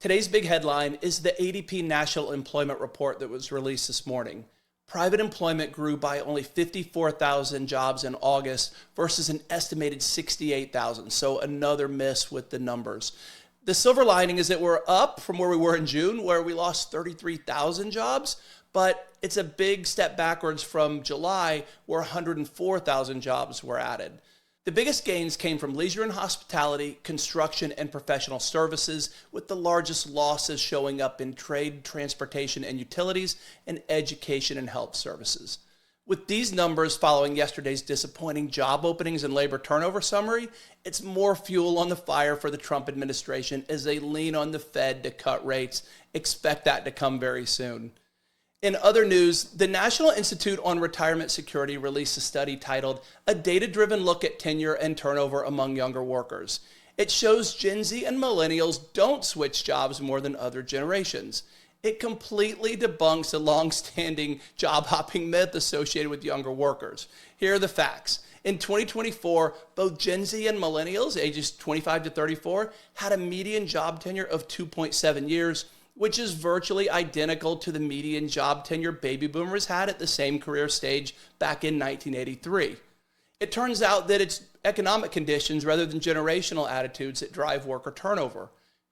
Today's big headline is the ADP National Employment Report that was released this morning. Private employment grew by only 54,000 jobs in August versus an estimated 68,000. So another miss with the numbers. The silver lining is that we're up from where we were in June, where we lost 33,000 jobs, but it's a big step backwards from July, where 104,000 jobs were added. The biggest gains came from leisure and hospitality, construction, and professional services, with the largest losses showing up in trade, transportation, and utilities, and education and health services. With these numbers following yesterday's disappointing job openings and labor turnover summary, it's more fuel on the fire for the Trump administration as they lean on the Fed to cut rates. Expect that to come very soon. In other news, the National Institute on Retirement Security released a study titled "A Data-Driven Look at Tenure and Turnover Among Younger Workers." It shows Gen Z and millennials don't switch jobs more than other generations. It completely debunks the long-standing job-hopping myth associated with younger workers. Here are the facts. In 2024, both Gen Z and millennials, ages 25 to 34, had a median job tenure of 2.7 years, which is virtually identical to the median job tenure baby boomers had at the same career stage back in 1983. It turns out that it's economic conditions rather than generational attitudes that drive worker turnover.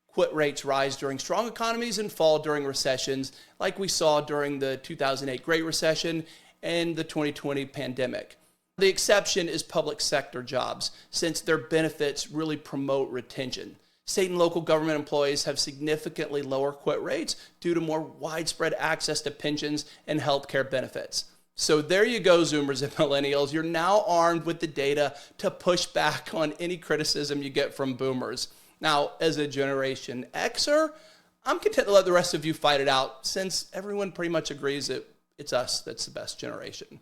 Quit rates rise during strong economies and fall during recessions, like we saw during the 2008 Great Recession and the 2020 pandemic. The exception is public sector jobs, since their benefits really promote retention. State and local government employees have significantly lower quit rates due to more widespread access to pensions and healthcare benefits. So there you go, Zoomers and millennials. You're now armed with the data to push back on any criticism you get from boomers. Now, as a Generation Xer, I'm content to let the rest of you fight it out, since everyone pretty much agrees that it's us that's the best generation.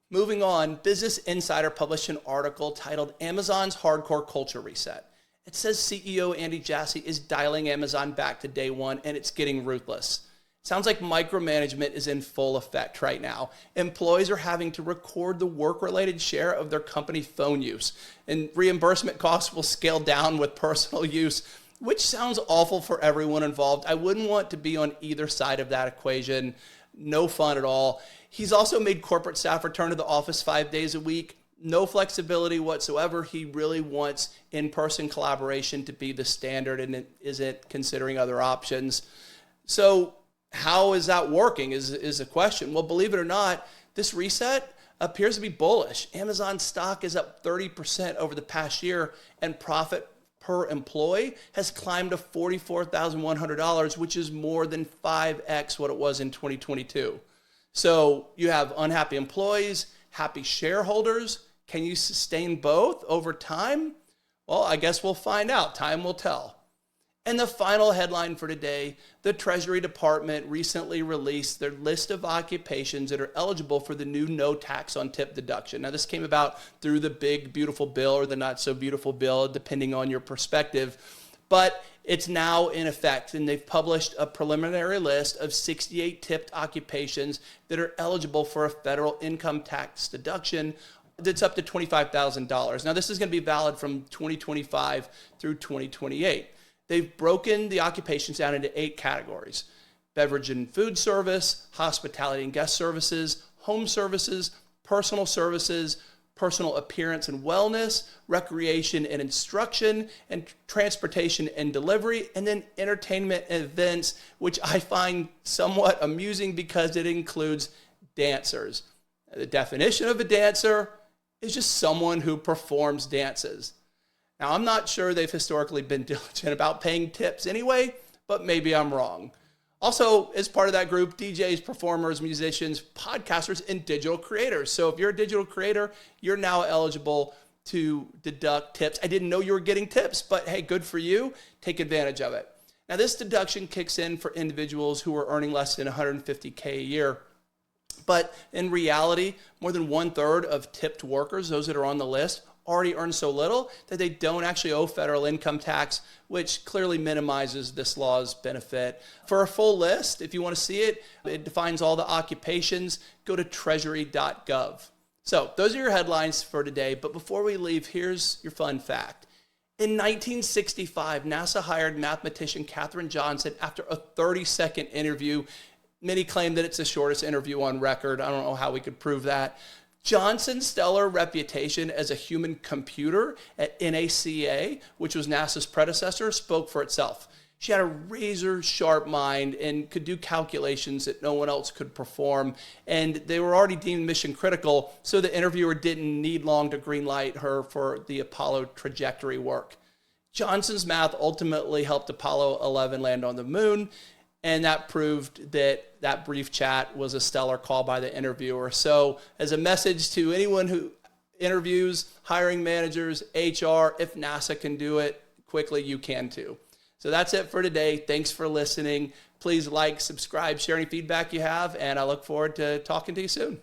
Moving on, Business Insider published an article titled "Amazon's Hardcore Culture Reset." It says CEO Andy Jassy is dialing Amazon back to day one, and it's getting ruthless. Sounds like micromanagement is in full effect right now. Employees are having to record the work-related share of their company phone use, and reimbursement costs will scale down with personal use, which sounds awful for everyone involved. I wouldn't want to be on either side of that equation. No fun at all. He's also made corporate staff return to the office 5 days a week. No flexibility whatsoever. He really wants in-person collaboration to be the standard and isn't considering other options. So how is that working is a question. Well, believe it or not, this reset appears to be bullish. Amazon stock is up 30% over the past year, and profit per employee has climbed to $44,100, which is more than 5x what it was in 2022. So you have unhappy employees, happy shareholders. Can you sustain both over time? Well, I guess we'll find out. Time will tell. And the final headline for today, the Treasury Department recently released their list of occupations that are eligible for the new no tax on tip deduction. Now, this came about through the big, beautiful bill or the not so beautiful bill, depending on your perspective. But it's now in effect, and they've published a preliminary list of 68 tipped occupations that are eligible for a federal income tax deduction that's up to $25,000. Now, this is going to be valid from 2025 through 2028. They've broken the occupations down into 8 categories: beverage and food service, hospitality and guest services, home services, personal services, personal appearance and wellness, recreation and instruction, and transportation and delivery, and then entertainment and events, which I find somewhat amusing because it includes dancers. The definition of a dancer is just someone who performs dances. Now, I'm not sure they've historically been diligent about paying tips anyway, but maybe I'm wrong. Also, as part of that group, DJs, performers, musicians, podcasters, and digital creators. So if you're a digital creator, you're now eligible to deduct tips. I didn't know you were getting tips, but hey, good for you. Take advantage of it. Now, this deduction kicks in for individuals who are earning less than $150K a year. But in reality, more than 1/3 of tipped workers, those that are on the list, already earn so little that they don't actually owe federal income tax, which clearly minimizes this law's benefit. For a full list, if you want to see it, it defines all the occupations. Go to treasury.gov. So those are your headlines for today. But before we leave, here's your fun fact. In 1965, NASA hired mathematician Katherine Johnson after a 30-second interview. Many claim that it's the shortest interview on record. I don't know how we could prove that. Johnson's stellar reputation as a human computer at NACA, which was NASA's predecessor, spoke for itself. She had a razor-sharp mind and could do calculations that no one else could perform. And they were already deemed mission critical, so the interviewer didn't need long to greenlight her for the Apollo trajectory work. Johnson's math ultimately helped Apollo 11 land on the moon, and that proved that that brief chat was a stellar call by the interviewer. So as a message to anyone who interviews, hiring managers, HR, if NASA can do it quickly, you can too. So that's it for today. Thanks for listening. Please like, subscribe, share any feedback you have, and I look forward to talking to you soon.